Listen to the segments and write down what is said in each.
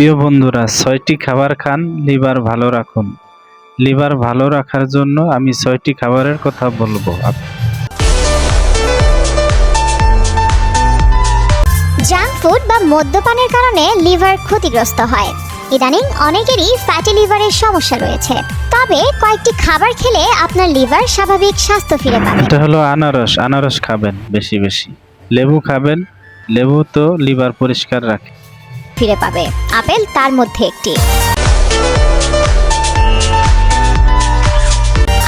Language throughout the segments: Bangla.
প্রিয় বন্ধুরা, ৬টি খাবার খান, লিভার ভালো রাখুন। লিভার ভালো রাখার জন্য আমি ৬টি খাবারের কথা বলবো। জাঙ্ক ফুড বা মদ্যপানের কারণে লিভার ক্ষতিগ্রস্ত হয়। ইদানিং অনেকেরই ফ্যাটি লিভারের সমস্যা রয়েছে, তবে কয়েকটি খাবার খেলে আপনার লিভার স্বাভাবিক স্বাস্থ্য ফিরে পাবে। এটা হলো আনারস। আনারস খাবেন বেশি বেশি। লেবু খাবেন, লেবু তো লিভার পরিষ্কার রাখে। ফিরে পাবে আপেল তার মধ্যে একটি।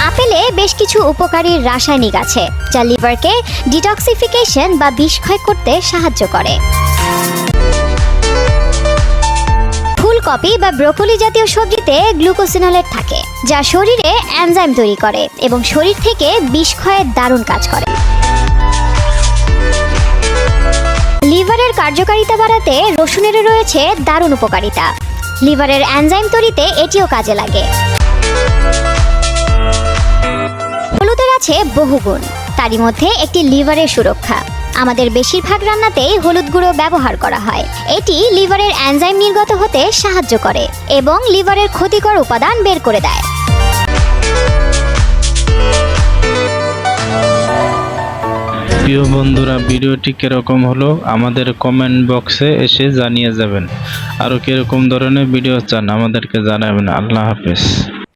আপেলে বেশ কিছু উপকারী রাসায়নিক আছে যা লিভারকে ডিটক্সিফিকেশন বা বিষক্ষয় করতে সাহায্য করে। ফুলকপি বা ব্রোকলি জাতীয় সবজিতে গ্লুকোসিনোলেট থাকে, যা শরীরে এনজাইম তৈরি করে এবং শরীর থেকে বিষক্ষয়ের দারুণ কাজ করে। লিভারের কার্যকারিতা বাড়াতে রসুনেরও রয়েছে দারুণ উপকারিতা। লিভারের এনজাইম তৈরিতে এটিও কাজে লাগে। হলুদের আছে বহু গুণ, তারই মধ্যে একটি লিভারের সুরক্ষা। আমাদের বেশিরভাগ রান্নাতেই হলুদ গুঁড়ো ব্যবহার করা হয়। এটি লিভারের এনজাইম নির্গত হতে সাহায্য করে এবং লিভারের ক্ষতিকর উপাদান বের করে দেয়। প্রিয় বন্ধুরা, ভিডিওটি কিরকম হলো আমাদের কমেন্ট বক্সে এসে জানিয়ে যাবেন। আরও কিরকম ধরনের ভিডিও চান আমাদেরকে জানাবেন। আল্লাহ হাফেজ।